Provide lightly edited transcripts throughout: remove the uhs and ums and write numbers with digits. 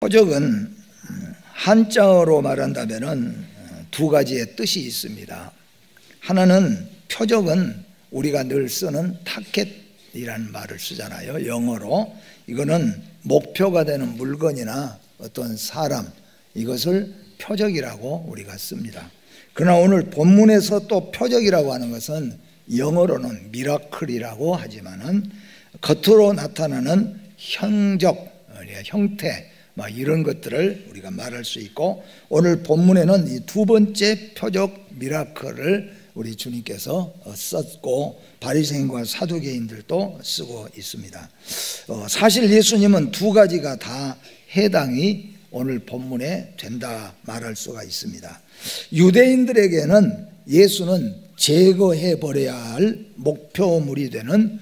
표적은 한자어로 말한다면 두 가지의 뜻이 있습니다. 하나는 표적은 우리가 늘 쓰는 타켓이라는 말을 쓰잖아요. 영어로. 이거는 목표가 되는 물건이나 어떤 사람, 이것을 표적이라고 우리가 씁니다. 그러나 오늘 본문에서 또 표적이라고 하는 것은 영어로는 미라클이라고 하지만은 겉으로 나타나는 형적, 형태, 이런 것들을 우리가 말할 수 있고, 오늘 본문에는 이 두 번째 표적 미라클을 우리 주님께서 썼고 바리새인과 사두개인들도 쓰고 있습니다. 사실 예수님은 두 가지가 다 해당이 오늘 본문에 된다 말할 수가 있습니다. 유대인들에게는 예수는 제거해 버려야 할 목표물이 되는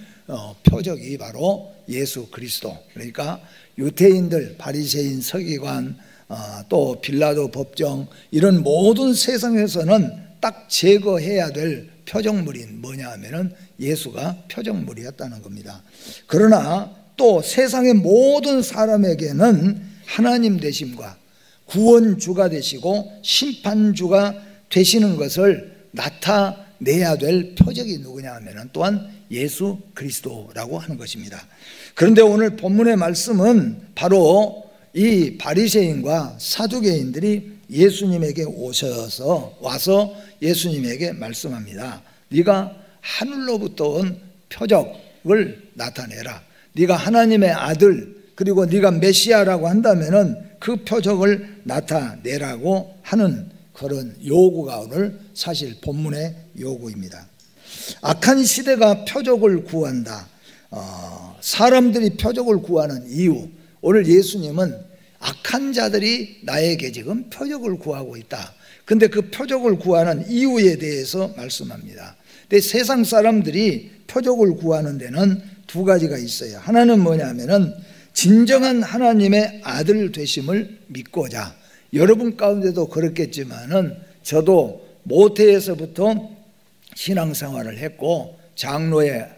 표적이 바로 예수 그리스도, 그러니까 유대인들, 바리새인, 서기관, 또 빌라도 법정, 이런 모든 세상에서는 딱 제거해야 될 표적물이 뭐냐 하면은 예수가 표적물이었다는 겁니다. 그러나 또 세상의 모든 사람에게는 하나님 되심과 구원주가 되시고 심판주가 되시는 것을 나타내야 될 표적이 누구냐 하면은 또한 예수 그리스도라고 하는 것입니다. 그런데 오늘 본문의 말씀은 바로 이 바리새인과 사두개인들이 예수님에게 와서 예수님에게 말씀합니다. 네가 하늘로부터 온 표적을 나타내라. 네가 하나님의 아들, 그리고 네가 메시아라고 한다면은 그 표적을 나타내라고 하는 그런 요구가 오늘 사실 본문의 요구입니다. 악한 시대가 표적을 구한다. 사람들이 표적을 구하는 이유, 오늘 예수님은 악한 자들이 나에게 지금 표적을 구하고 있다. 근데 그 표적을 구하는 이유에 대해서 말씀합니다. 근데 세상 사람들이 표적을 구하는 데는 두 가지가 있어요. 하나는 뭐냐면은 진정한 하나님의 아들 되심을 믿고자, 여러분 가운데도 그렇겠지만은 저도 모태에서부터 신앙생활을 했고 장로의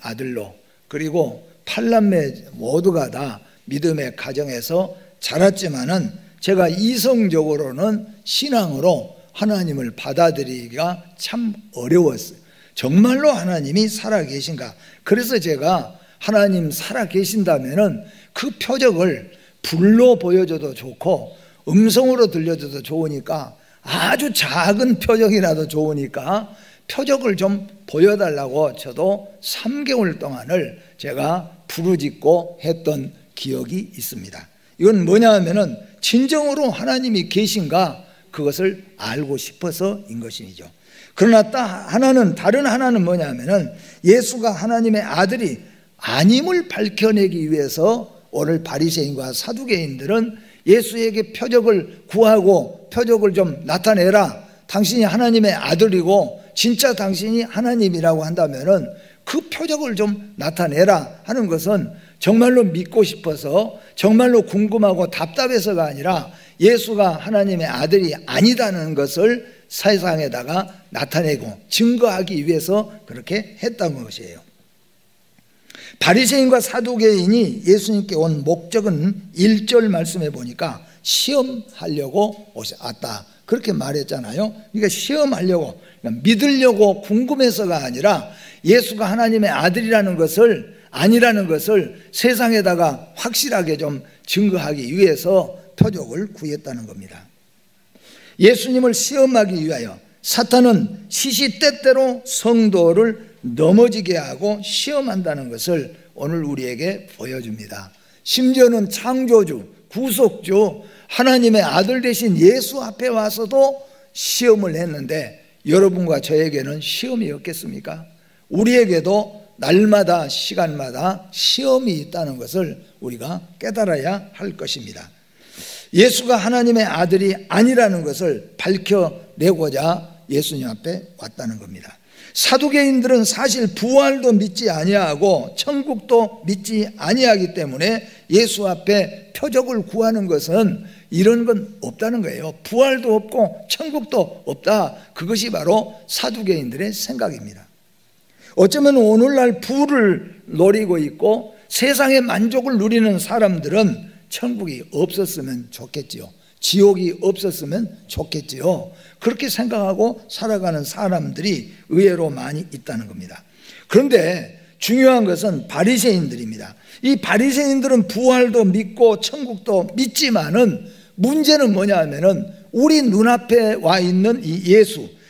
아들로, 그리고 팔남매 모두가 다 믿음의 가정에서 자랐지만은 제가 이성적으로는 신앙으로 하나님을 받아들이기가 참 어려웠어요. 정말로 하나님이 살아계신가? 그래서 제가 하나님 살아계신다면은 그 표적을 불로 보여줘도 좋고 음성으로 들려줘도 좋으니까, 아주 작은 표적이라도 좋으니까 표적을 좀 보여달라고 저도 3개월 동안을 제가 부르짖고 했던 기억이 있습니다. 이건 뭐냐 하면은 진정으로 하나님이 계신가, 그것을 알고 싶어서인 것이죠. 그러나 다른 하나는 뭐냐 하면은 예수가 하나님의 아들이 아님을 밝혀내기 위해서 오늘 바리새인과 사두개인들은 예수에게 표적을 구하고 표적을 좀 나타내라. 당신이 하나님의 아들이고 진짜 당신이 하나님이라고 한다면은 그 표적을 좀 나타내라 하는 것은 정말로 믿고 싶어서, 정말로 궁금하고 답답해서가 아니라 예수가 하나님의 아들이 아니다는 것을 세상에다가 나타내고 증거하기 위해서 그렇게 했던 것이에요. 바리새인과 사두개인이 예수님께 온 목적은 1절 말씀해 보니까 시험하려고 왔다, 그렇게 말했잖아요. 그러니까 시험하려고, 그러니까 믿으려고 궁금해서가 아니라 예수가 하나님의 아들이라는 것을, 아니라는 것을 세상에다가 확실하게 좀 증거하기 위해서 표적을 구했다는 겁니다. 예수님을 시험하기 위하여 사탄은 시시때때로 성도를 넘어지게 하고 시험한다는 것을 오늘 우리에게 보여줍니다. 심지어는 창조주, 구속주, 하나님의 아들 되신 예수 앞에 와서도 시험을 했는데 여러분과 저에게는 시험이 없겠습니까? 우리에게도 날마다 시간마다 시험이 있다는 것을 우리가 깨달아야 할 것입니다. 예수가 하나님의 아들이 아니라는 것을 밝혀내고자 예수님 앞에 왔다는 겁니다. 사두개인들은 사실 부활도 믿지 아니하고 천국도 믿지 아니하기 때문에 예수 앞에 표적을 구하는 것은 이런 건 없다는 거예요. 부활도 없고 천국도 없다. 그것이 바로 사두개인들의 생각입니다. 어쩌면 오늘날 부를 노리고 있고 세상의 만족을 누리는 사람들은 천국이 없었으면 좋겠지요. 지옥이 없었으면 좋겠지요. 그렇게 생각하고 살아가는 사람들이 의외로 많이 있다는 겁니다. 그런데 중요한 것은 바리새인들입니다. 이 바리새인들은 부활도 믿고 천국도 믿지만은 문제는 뭐냐 하면은 우리 눈앞에 와 있는 이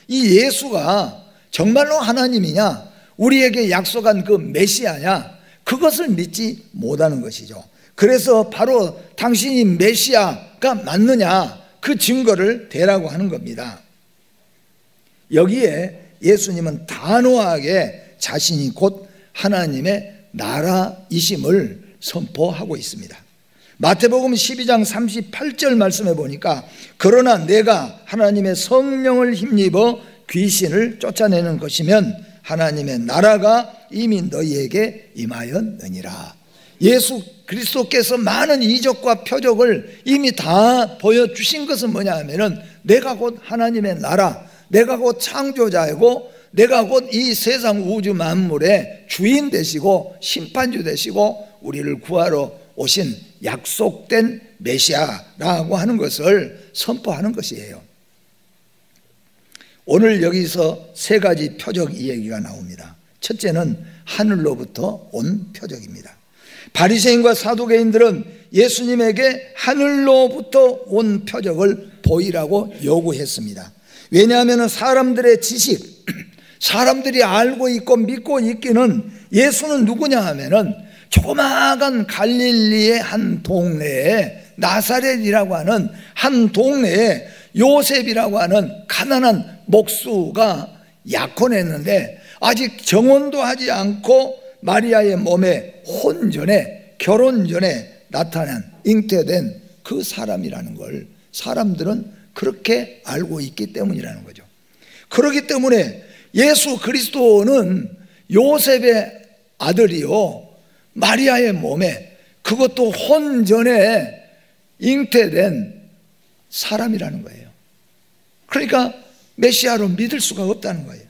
예수가 정말로 하나님이냐, 우리에게 약속한 그 메시아냐, 그것을 믿지 못하는 것이죠. 그래서 바로 당신이 메시아가 맞느냐, 그 증거를 대라고 하는 겁니다. 여기에 예수님은 단호하게 자신이 곧 하나님의 나라이심을 선포하고 있습니다. 마태복음 12장 38절 말씀해 보니까 그러나 내가 하나님의 성령을 힘입어 귀신을 쫓아내는 것이면 하나님의 나라가 이미 너희에게 임하였느니라. 예수 그리스도께서 많은 이적과 표적을 이미 다 보여주신 것은 뭐냐 하면은 내가 곧 하나님의 나라, 내가 곧 창조자이고 내가 곧 이 세상 우주 만물의 주인 되시고 심판주 되시고 우리를 구하러 오신 약속된 메시아라고 하는 것을 선포하는 것이에요. 오늘 여기서 세 가지 표적 이야기가 나옵니다. 첫째는 하늘로부터 온 표적입니다. 바리새인과 사두개인들은 예수님에게 하늘로부터 온 표적을 보이라고 요구했습니다. 왜냐하면 사람들의 지식, 사람들이 알고 있고 믿고 있기는 예수는 누구냐 하면은 조그마한 갈릴리의 한 동네에, 나사렛이라고 하는 한 동네에 요셉이라고 하는 가난한 목수가 약혼했는데 아직 정혼도 하지 않고 마리아의 몸에 혼 전에, 결혼 전에 나타난, 잉태된 그 사람이라는 걸 사람들은 그렇게 알고 있기 때문이라는 거죠. 그렇기 때문에 예수 그리스도는 요셉의 아들이요, 마리아의 몸에, 그것도 혼 전에 잉태된 사람이라는 거예요. 그러니까 메시아로 믿을 수가 없다는 거예요.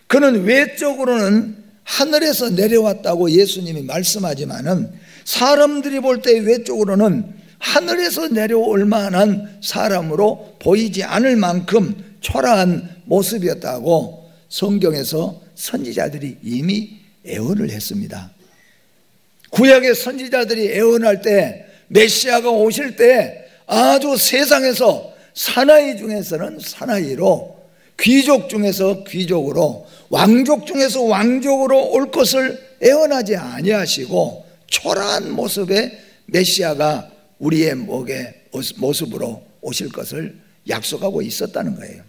그는 외적으로는 하늘에서 내려왔다고 예수님이 말씀하지만은 사람들이 볼 때 외적으로는 하늘에서 내려올 만한 사람으로 보이지 않을 만큼 초라한 모습이었다고 성경에서 선지자들이 이미 애언을 했습니다. 구약의 선지자들이 애언할 때 메시아가 오실 때 아주 세상에서 사나이 중에서는 사나이로, 귀족 중에서 귀족으로, 왕족 중에서 왕족으로 올 것을 애언하지 아니하시고 초라한 모습의 메시아가 우리의 모습으로 오실 것을 약속하고 있었다는 거예요.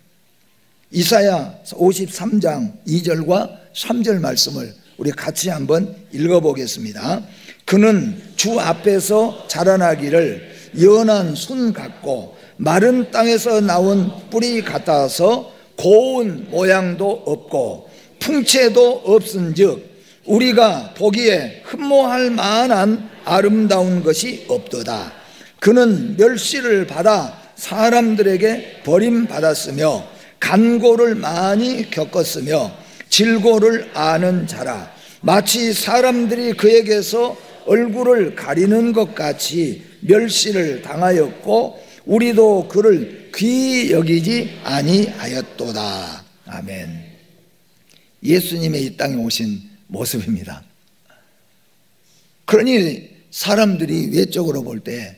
이사야 53장 2절과 3절 말씀을 우리 같이 한번 읽어보겠습니다. 그는 주 앞에서 자라나기를 연한 순 같고 마른 땅에서 나온 뿌리 같아서 고운 모양도 없고 풍채도 없은즉 우리가 보기에 흠모할 만한 아름다운 것이 없도다. 그는 멸시를 받아 사람들에게 버림받았으며 간고를 많이 겪었으며 질고를 아는 자라. 마치 사람들이 그에게서 얼굴을 가리는 것 같이 멸시를 당하였고 우리도 그를 귀히 여기지 아니하였도다. 아멘. 예수님의 이 땅에 오신 모습입니다. 그러니 사람들이 외적으로 볼 때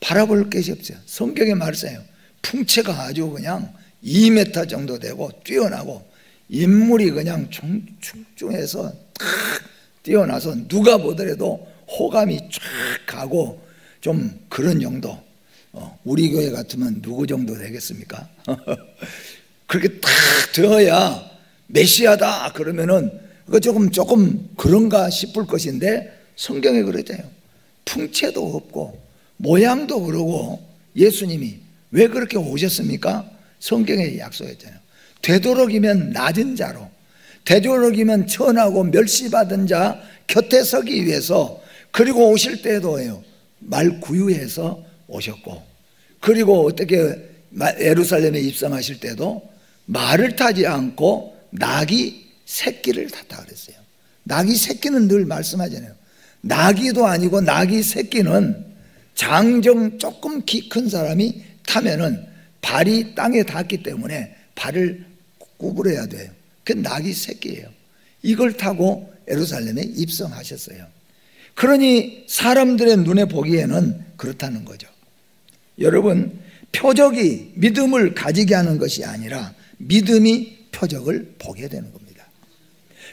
바라볼 것이 없어요. 성경에 말씀해요. 풍채가 아주 그냥 2m 정도 되고 뛰어나고 인물이 그냥 중중해서 탁 뛰어나서 누가 보더라도 호감이 쫙 가고 좀 그런 정도. 우리 교회 같으면 누구 정도 되겠습니까? 그렇게 탁 되어야 메시아다 그러면은 그거 조금 그런가 싶을 것인데 성경에 그러잖아요. 풍채도 없고 모양도 그러고 예수님이 왜 그렇게 오셨습니까? 성경에 약속했잖아요. 되도록이면 낮은 자로, 되도록이면 천하고 멸시받은 자 곁에 서기 위해서, 그리고 오실 때도요 말 구유해서 오셨고, 그리고 어떻게 예루살렘에 입성하실 때도 말을 타지 않고 낙이 새끼를 탔다 그랬어요. 낙이 새끼는 늘 말씀하잖아요. 나귀도 아니고 나귀 새끼는 장정 조금 키 큰 사람이 타면은 발이 땅에 닿기 때문에 발을 구부려야 돼요. 그 나귀 새끼예요. 이걸 타고 예루살렘에 입성하셨어요. 그러니 사람들의 눈에 보기에는 그렇다는 거죠. 여러분, 표적이 믿음을 가지게 하는 것이 아니라 믿음이 표적을 보게 되는 겁니다.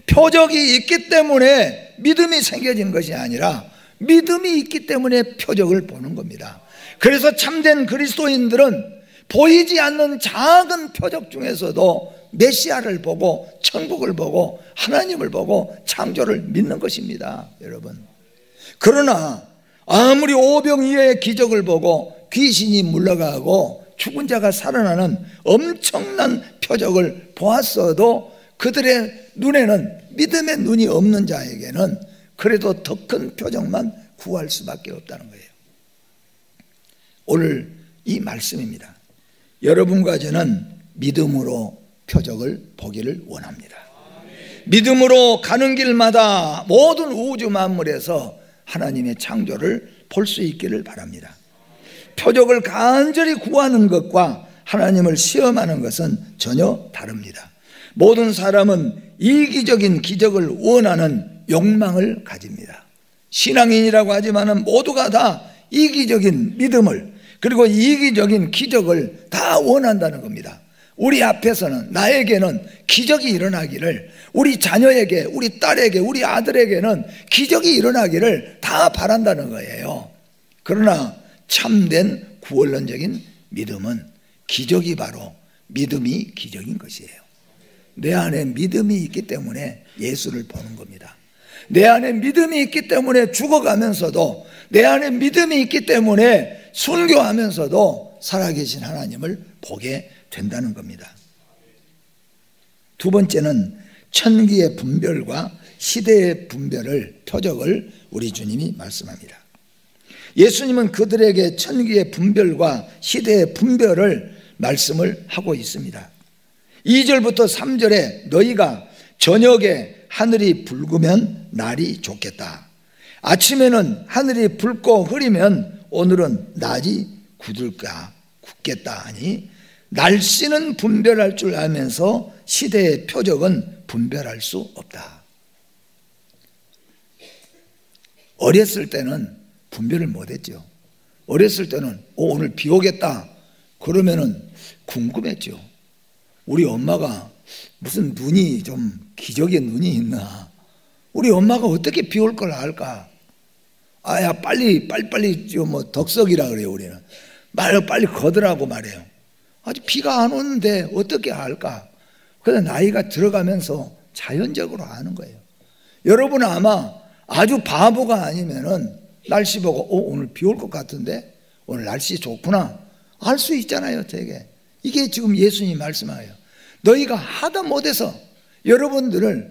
표적이 있기 때문에 믿음이 생겨진 것이 아니라 믿음이 있기 때문에 표적을 보는 겁니다. 그래서 참된 그리스도인들은 보이지 않는 작은 표적 중에서도 메시아를 보고 천국을 보고 하나님을 보고 창조를 믿는 것입니다, 여러분. 그러나 아무리 오병이어의 기적을 보고 귀신이 물러가고 죽은 자가 살아나는 엄청난 표적을 보았어도 그들의 눈에는, 믿음의 눈이 없는 자에게는 그래도 더 큰 표적만 구할 수밖에 없다는 거예요. 오늘 이 말씀입니다. 여러분과 저는 믿음으로 표적을 보기를 원합니다. 믿음으로 가는 길마다 모든 우주 만물에서 하나님의 창조를 볼 수 있기를 바랍니다. 표적을 간절히 구하는 것과 하나님을 시험하는 것은 전혀 다릅니다. 모든 사람은 이기적인 기적을 원하는 욕망을 가집니다. 신앙인이라고 하지만 모두가 다 이기적인 믿음을, 그리고 이기적인 기적을 다 원한다는 겁니다. 우리 앞에서는, 나에게는 기적이 일어나기를, 우리 자녀에게, 우리 딸에게, 우리 아들에게는 기적이 일어나기를 다 바란다는 거예요. 그러나 참된 구원론적인 믿음은 기적이 바로 믿음이 기적인 것이에요. 내 안에 믿음이 있기 때문에 예수를 보는 겁니다. 내 안에 믿음이 있기 때문에 죽어가면서도, 내 안에 믿음이 있기 때문에 순교하면서도 살아계신 하나님을 보게 된다는 겁니다. 두 번째는 천기의 분별과 시대의 분별을, 표적을 우리 주님이 말씀합니다. 예수님은 그들에게 천기의 분별과 시대의 분별을 말씀을 하고 있습니다. 2절부터 3절에 너희가 저녁에 하늘이 붉으면 날이 좋겠다. 아침에는 하늘이 붉고 흐리면 오늘은 낮이 굳겠다 하니 날씨는 분별할 줄 알면서 시대의 표적은 분별할 수 없다. 어렸을 때는 분별을 못했죠. 어렸을 때는 오늘 비 오겠다 그러면은 궁금했죠. 우리 엄마가 무슨 눈이 좀 기적의 눈이 있나, 우리 엄마가 어떻게 비 올 걸 알까. 아야 빨리 뭐 덕석이라 그래요. 우리는 빨리 걷으라고 말해요. 아직 비가 안 오는데 어떻게 알까. 그래서 나이가 들어가면서 자연적으로 아는 거예요. 여러분은 아마 아주 바보가 아니면은 날씨 보고 오늘 비 올 것 같은데, 오늘 날씨 좋구나, 알 수 있잖아요. 되게. 이게 지금 예수님이 말씀하예요. 너희가 하다 못해서 여러분들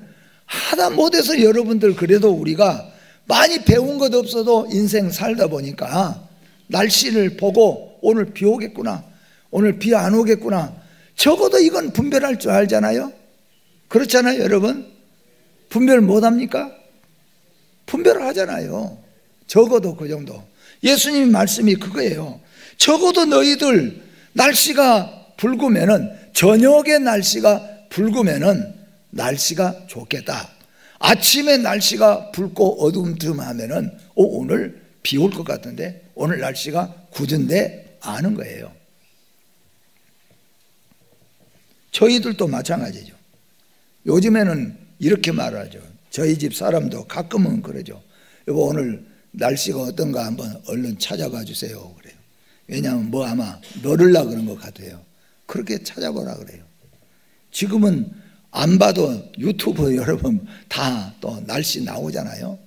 그래도 우리가 많이 배운 것 없어도 인생 살다 보니까 날씨를 보고 오늘 비 오겠구나, 오늘 비 안 오겠구나, 적어도 이건 분별할 줄 알잖아요. 그렇잖아요, 여러분. 분별 못합니까? 분별을 하잖아요. 적어도 그 정도. 예수님 말씀이 그거예요. 적어도 너희들 날씨가 붉으면은, 저녁에 날씨가 붉으면은 날씨가 좋겠다. 아침에 날씨가 붉고 어둠틈하면은 오늘 비 올 것 같은데, 오늘 날씨가 굳은데 아는 거예요. 저희들도 마찬가지죠. 요즘에는 이렇게 말하죠. 저희 집 사람도 가끔은 그러죠. 여보 오늘 날씨가 어떤가 한번 얼른 찾아봐 주세요 그래요. 왜냐하면 뭐 아마 너를라 그런 것 같아요. 그렇게 찾아보라 그래요. 지금은 안 봐도 유튜브 여러분 다 또 날씨 나오잖아요.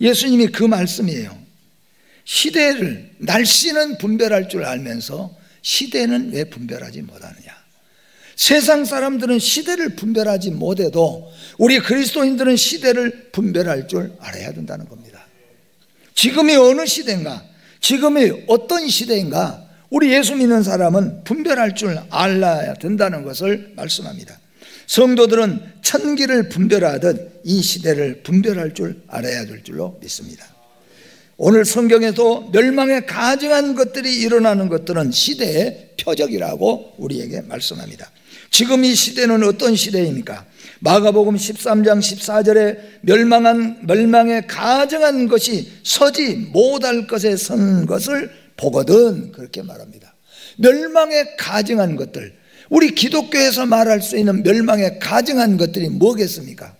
예수님이 그 말씀이에요. 시대를, 날씨는 분별할 줄 알면서 시대는 왜 분별하지 못하느냐. 세상 사람들은 시대를 분별하지 못해도 우리 그리스도인들은 시대를 분별할 줄 알아야 된다는 겁니다. 지금이 어느 시대인가, 지금이 어떤 시대인가, 우리 예수 믿는 사람은 분별할 줄 알아야 된다는 것을 말씀합니다. 성도들은 천기를 분별하듯 이 시대를 분별할 줄 알아야 될 줄로 믿습니다. 오늘 성경에도 멸망에 가증한 것들이 일어나는 것들은 시대의 표적이라고 우리에게 말씀합니다. 지금 이 시대는 어떤 시대입니까? 마가복음 13장 14절에 멸망에 가증한 것이 서지 못할 것에 선 것을 보거든, 그렇게 말합니다. 멸망에 가증한 것들, 우리 기독교에서 말할 수 있는 멸망에 가증한 것들이 뭐겠습니까?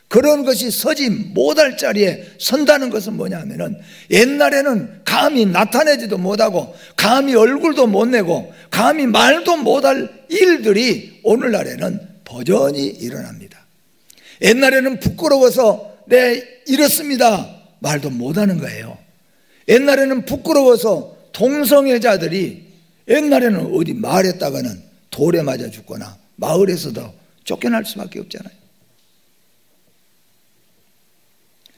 그런 것이 서지 못할 자리에 선다는 것은 뭐냐면은, 옛날에는 감히 나타내지도 못하고 감히 얼굴도 못 내고 감히 말도 못할 일들이 오늘날에는 버전이 일어납니다. 옛날에는 부끄러워서 네 이렇습니다 말도 못하는 거예요. 옛날에는 부끄러워서 동성애자들이 옛날에는 어디 말했다가는 돌에 맞아 죽거나 마을에서도 쫓겨날 수밖에 없잖아요.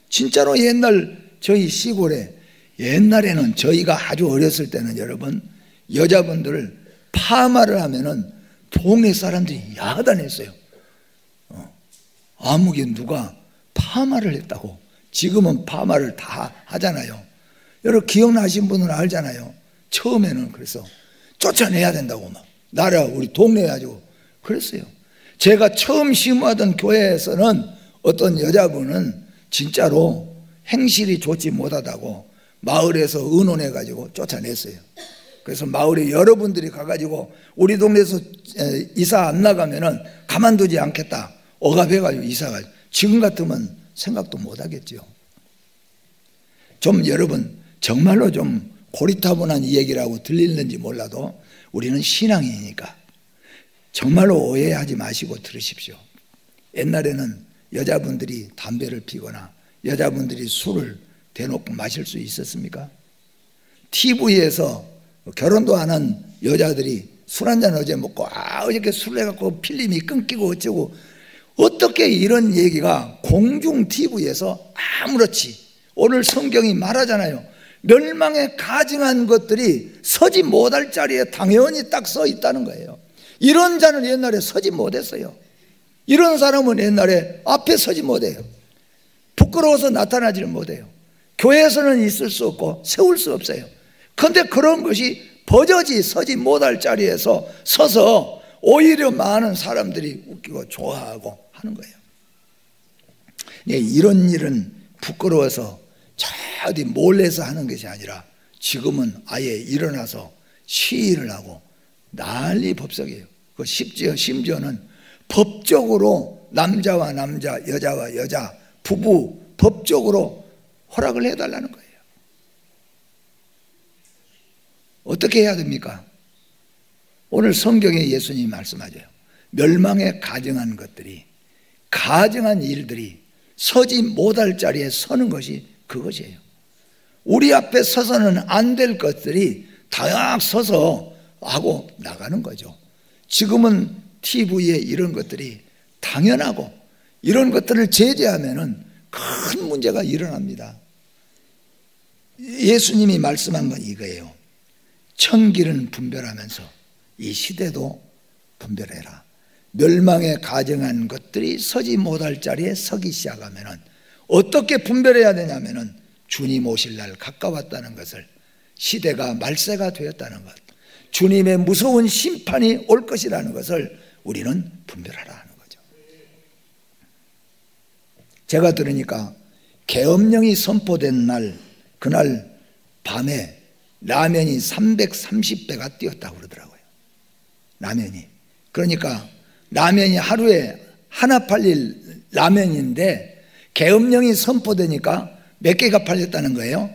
진짜로 옛날 저희 시골에, 옛날에는 저희가 아주 어렸을 때는 여러분, 여자분들을 파마를 하면은 동네 사람들이 야단했어요. 아무개 누가 파마를 했다고. 지금은 파마를 다 하잖아요. 여러분 기억나신 분은 알잖아요. 처음에는 그래서 쫓아내야 된다고 막 나라 우리 동네에 가지고 그랬어요. 제가 처음 심호하던 교회에서는 어떤 여자분은 진짜로 행실이 좋지 못하다고 마을에서 의논해 가지고 쫓아냈어요. 그래서 마을에 여러분들이 가가지고 우리 동네에서 이사 안 나가면은 가만두지 않겠다 억압해가지고 이사가, 지금 같으면 생각도 못하겠죠. 좀 여러분 정말로 좀 고리타분한 이 얘기라고 들리는지 몰라도 우리는 신앙이니까 정말로 오해하지 마시고 들으십시오. 옛날에는 여자분들이 담배를 피거나 여자분들이 술을 대놓고 마실 수 있었습니까? TV에서 결혼도 안 한 여자들이 술 한잔 어제 먹고 어저께 술을 해갖고 필름이 끊기고 어쩌고, 어떻게 이런 얘기가 공중 TV에서 아무렇지. 오늘 성경이 말하잖아요. 멸망에 가증한 것들이 서지 못할 자리에 당연히 딱 서 있다는 거예요. 이런 자는 옛날에 서지 못했어요. 이런 사람은 옛날에 앞에 서지 못해요. 부끄러워서 나타나지를 못해요. 교회에서는 있을 수 없고 세울 수 없어요. 그런데 그런 것이 버젓이 서지 못할 자리에서 서서 오히려 많은 사람들이 웃기고 좋아하고 하는 거예요. 이런 일은 부끄러워서 저 어디 몰래서 하는 것이 아니라 지금은 아예 일어나서 시위를 하고 난리 법석이에요. 그 심지어는 법적으로 남자와 남자, 여자와 여자, 부부 법적으로 허락을 해달라는 거예요. 어떻게 해야 됩니까? 오늘 성경에 예수님이 말씀하죠. 멸망에 가증한 것들이, 가증한 일들이 서지 못할 자리에 서는 것이 그것이에요. 우리 앞에 서서는 안 될 것들이 다 서서 하고 나가는 거죠. 지금은 TV에 이런 것들이 당연하고 이런 것들을 제재하면은 큰 문제가 일어납니다. 예수님이 말씀한 건 이거예요. 천기는 분별하면서 이 시대도 분별해라. 멸망에 가증한 것들이 서지 못할 자리에 서기 시작하면은 어떻게 분별해야 되냐면은 주님 오실 날 가까웠다는 것을, 시대가 말세가 되었다는 것, 주님의 무서운 심판이 올 것이라는 것을 우리는 분별하라 하는 거죠. 제가 들으니까 계엄령이 선포된 날, 그날 밤에 라면이 330배가 뛰었다고 그러더라고요. 라면이. 그러니까 라면이 하루에 하나 팔릴 라면인데 계엄령이 선포되니까 몇 개가 팔렸다는 거예요?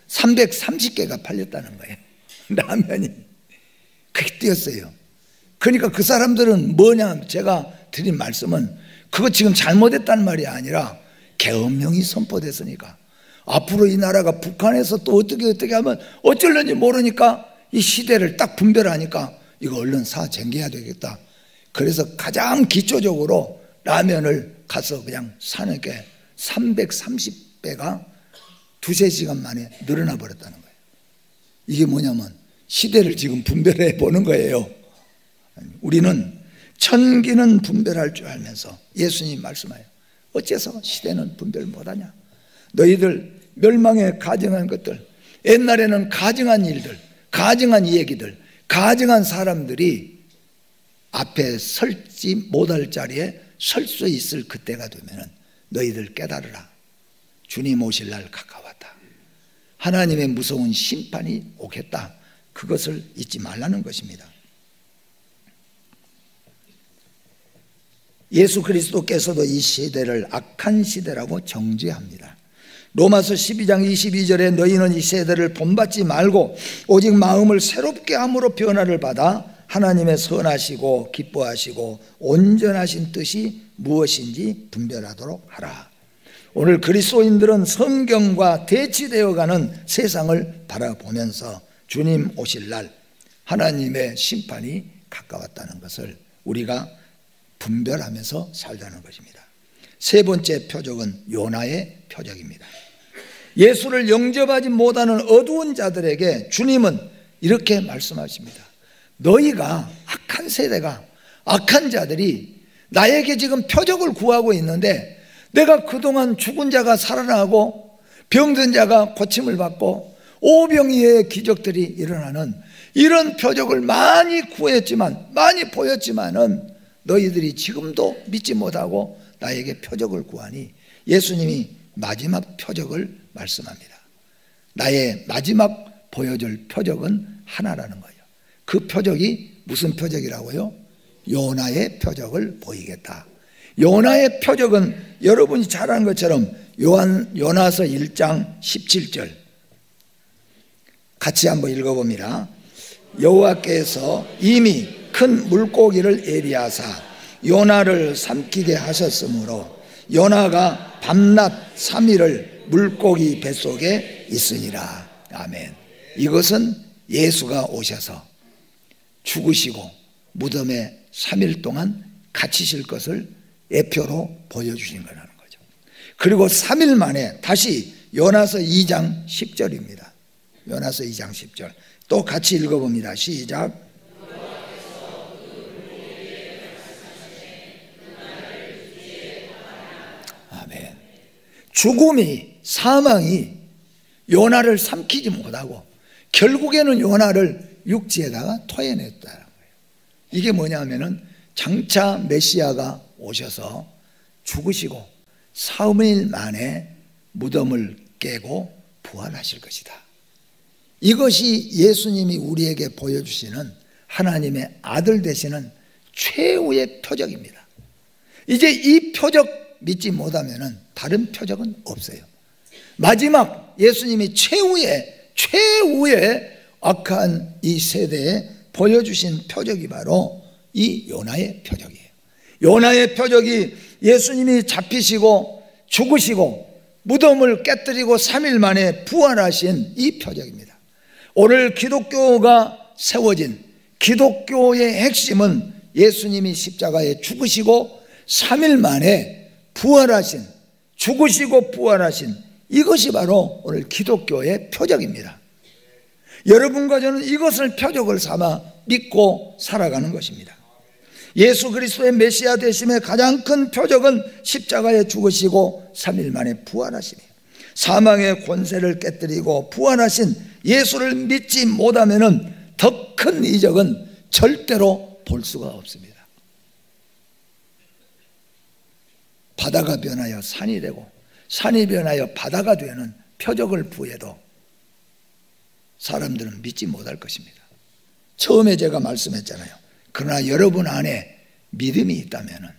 330개가 팔렸다는 거예요. 라면이. 그게 뛰었어요. 그러니까 그 사람들은 뭐냐, 제가 드린 말씀은 그거 지금 잘못했다는 말이 아니라 계엄령이 선포됐으니까 앞으로 이 나라가 북한에서 또 어떻게 하면 어쩔는지 모르니까 이 시대를 딱 분별하니까 이거 얼른 쟁겨야 되겠다. 그래서 가장 기초적으로 라면을 가서 그냥 사는 게 330배가 두세 시간 만에 늘어나 버렸다는 거예요. 이게 뭐냐면 시대를 지금 분별해 보는 거예요. 우리는 천기는 분별할 줄 알면서 예수님 말씀하여 어째서 시대는 분별 못하냐? 너희들 멸망에 가증한 것들, 옛날에는 가증한 일들, 가증한 얘기들, 가증한 사람들이 앞에 설지 못할 자리에 설 수 있을 그때가 되면 너희들 깨달으라. 주님 오실 날 가까웠다. 하나님의 무서운 심판이 오겠다. 그것을 잊지 말라는 것입니다. 예수 그리스도께서도 이 시대를 악한 시대라고 정죄합니다. 로마서 12장 22절에 너희는 이 세대를 본받지 말고 오직 마음을 새롭게 함으로 변화를 받아 하나님의 선하시고 기뻐하시고 온전하신 뜻이 무엇인지 분별하도록 하라. 오늘 그리스도인들은 성경과 대치되어가는 세상을 바라보면서 주님 오실 날 하나님의 심판이 가까웠다는 것을 우리가 분별하면서 살자는 것입니다. 세 번째 표적은 요나의 표적입니다. 예수를 영접하지 못하는 어두운 자들에게 주님은 이렇게 말씀하십니다. 너희가 악한 세대가, 악한 자들이 나에게 지금 표적을 구하고 있는데 내가 그동안 죽은 자가 살아나고 병든 자가 고침을 받고 오병이어의 기적들이 일어나는 이런 표적을 많이 구했지만, 많이 보였지만은 너희들이 지금도 믿지 못하고 나에게 표적을 구하니 예수님이 마지막 표적을 말씀합니다. 나의 마지막 보여줄 표적은 하나라는 거예요. 그 표적이 무슨 표적이라고요? 요나의 표적을 보이겠다. 요나의 표적은 여러분이 잘 아는 것처럼 요나서 1장 17절 같이 한번 읽어봅니다. 여호와께서 이미 큰 물고기를 예비하사 요나를 삼키게 하셨으므로 요나가 밤낮 3일을 물고기 뱃속에 있으니라. 아멘. 이것은 예수가 오셔서 죽으시고 무덤에 3일 동안 갇히실 것을 예표로 보여주신 거라는 거죠. 그리고 3일 만에 다시 요나서 2장 10절입니다. 요나서 2장 10절 또 같이 읽어봅니다. 시작. 아멘. 죽음이, 사망이 요나를 삼키지 못하고 결국에는 요나를 육지에다가 토해냈다는 거예요. 이게 뭐냐면은 장차 메시아가 오셔서 죽으시고 3일 만에 무덤을 깨고 부활하실 것이다. 이것이 예수님이 우리에게 보여주시는 하나님의 아들 되시는 최후의 표적입니다. 이제 이 표적 믿지 못하면 다른 표적은 없어요. 마지막 예수님이 최후의 악한 이 세대에 보여주신 표적이 바로 이 요나의 표적이에요. 요나의 표적이 예수님이 잡히시고 죽으시고 무덤을 깨뜨리고 3일 만에 부활하신 이 표적입니다. 오늘 기독교가 세워진 기독교의 핵심은 예수님이 십자가에 죽으시고 3일 만에 부활하신, 죽으시고 부활하신 이것이 바로 오늘 기독교의 표적입니다. 여러분과 저는 이것을 표적을 삼아 믿고 살아가는 것입니다. 예수 그리스도의 메시아 되심의 가장 큰 표적은 십자가에 죽으시고 3일 만에 부활하심이에요. 사망의 권세를 깨뜨리고 부활하신 예수를 믿지 못하면 더 큰 이적은 절대로 볼 수가 없습니다. 바다가 변하여 산이 되고 산이 변하여 바다가 되는 표적을 부여도 사람들은 믿지 못할 것입니다. 처음에 제가 말씀했잖아요. 그러나 여러분 안에 믿음이 있다면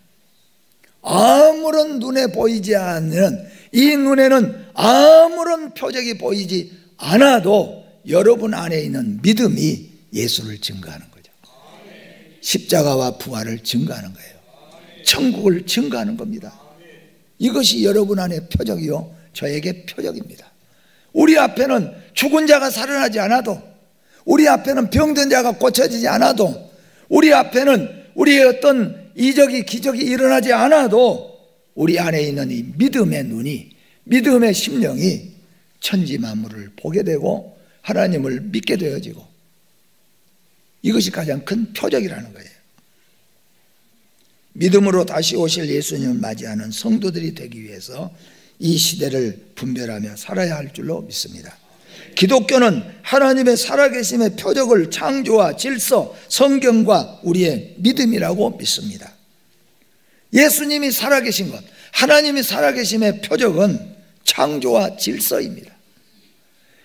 아무런 눈에 보이지 않는 이 눈에는 아무런 표적이 보이지 않아도 여러분 안에 있는 믿음이 예수를 증거하는 거죠. 십자가와 부활을 증거하는 거예요. 천국을 증거하는 겁니다. 이것이 여러분 안에 표적이요 저에게 표적입니다. 우리 앞에는 죽은 자가 살아나지 않아도, 우리 앞에는 병든 자가 고쳐지지 않아도, 우리 앞에는 우리의 어떤 이적이 기적이 일어나지 않아도 우리 안에 있는 이 믿음의 눈이, 믿음의 심령이 천지 만물을 보게 되고 하나님을 믿게 되어지고, 이것이 가장 큰 표적이라는 거예요. 믿음으로 다시 오실 예수님을 맞이하는 성도들이 되기 위해서 이 시대를 분별하며 살아야 할 줄로 믿습니다. 기독교는 하나님의 살아계심의 표적을 창조와 질서, 성경과 우리의 믿음이라고 믿습니다. 예수님이 살아계신 것, 하나님이 살아계심의 표적은 창조와 질서입니다.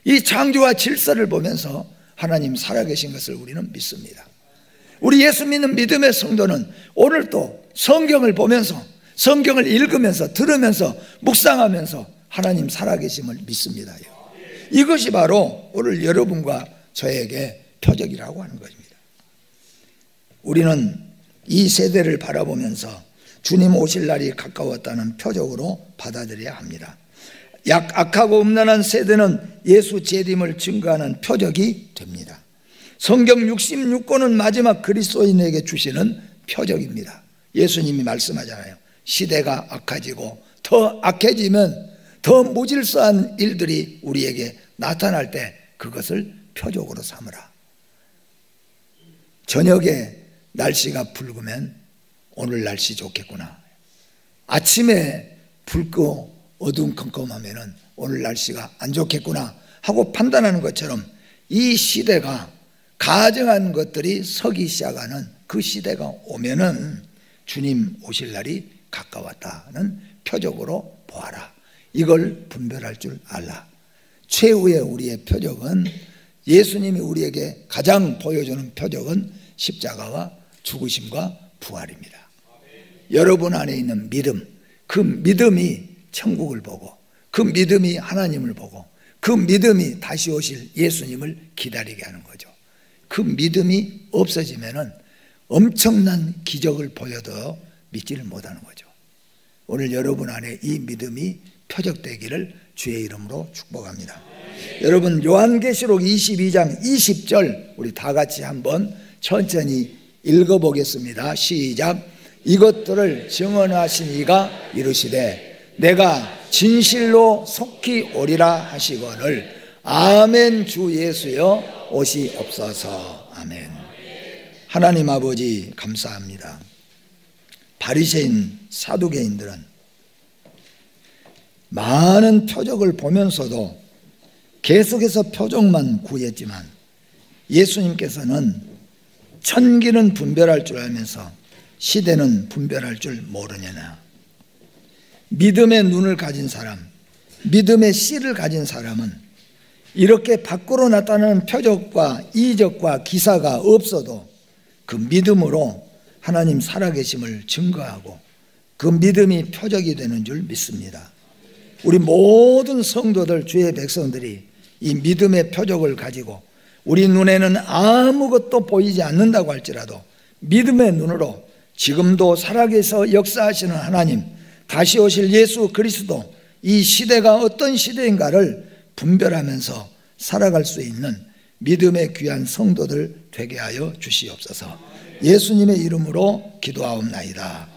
이 창조와 질서를 보면서 하나님 살아계신 것을 우리는 믿습니다. 우리 예수 믿는 믿음의 성도는 오늘도 성경을 보면서, 성경을 읽으면서, 들으면서, 묵상하면서 하나님 살아계심을 믿습니다. 이것이 바로 오늘 여러분과 저에게 표적이라고 하는 것입니다. 우리는 이 세대를 바라보면서 주님 오실 날이 가까웠다는 표적으로 받아들여야 합니다. 악하고 음란한 세대는 예수 재림을 증거하는 표적이 됩니다. 성경 66권은 마지막 그리스도인에게 주시는 표적입니다. 예수님이 말씀하잖아요. 시대가 악해지고 더 악해지면 더 무질서한 일들이 우리에게 나타날 때 그것을 표적으로 삼으라. 저녁에 날씨가 붉으면 오늘 날씨 좋겠구나. 아침에 붉고 어두컴컴하면 오늘 날씨가 안 좋겠구나 하고 판단하는 것처럼 이 시대가 가정한 것들이 서기 시작하는 그 시대가 오면은 주님 오실 날이 가까웠다는 표적으로 보아라. 이걸 분별할 줄 알라. 최후의 우리의 표적은, 예수님이 우리에게 가장 보여주는 표적은 십자가와 죽으심과 부활입니다. 여러분 안에 있는 믿음, 그 믿음이 천국을 보고, 그 믿음이 하나님을 보고, 그 믿음이 다시 오실 예수님을 기다리게 하는 거죠. 그 믿음이 없어지면은 엄청난 기적을 보여도 믿지를 못하는 거죠. 오늘 여러분 안에 이 믿음이 표적되기를 주의 이름으로 축복합니다. 여러분, 요한계시록 22장 20절 우리 다 같이 한번 천천히 읽어보겠습니다. 시작. 이것들을 증언하신 이가 이르시되 내가 진실로 속히 오리라 하시거늘 아멘. 주 예수여 오시옵소서. 아멘. 하나님 아버지 감사합니다. 바리새인 사두개인들은 많은 표적을 보면서도 계속해서 표적만 구했지만 예수님께서는 천기는 분별할 줄 알면서 시대는 분별할 줄 모르느냐. 믿음의 눈을 가진 사람, 믿음의 씨를 가진 사람은 이렇게 밖으로 나타나는 표적과 이적과 기사가 없어도 그 믿음으로 하나님 살아계심을 증거하고 그 믿음이 표적이 되는 줄 믿습니다. 우리 모든 성도들, 주의 백성들이 이 믿음의 표적을 가지고 우리 눈에는 아무것도 보이지 않는다고 할지라도 믿음의 눈으로 지금도 살아계셔 역사하시는 하나님, 다시 오실 예수 그리스도, 이 시대가 어떤 시대인가를 분별하면서 살아갈 수 있는 믿음의 귀한 성도들 되게 하여 주시옵소서. 예수님의 이름으로 기도하옵나이다.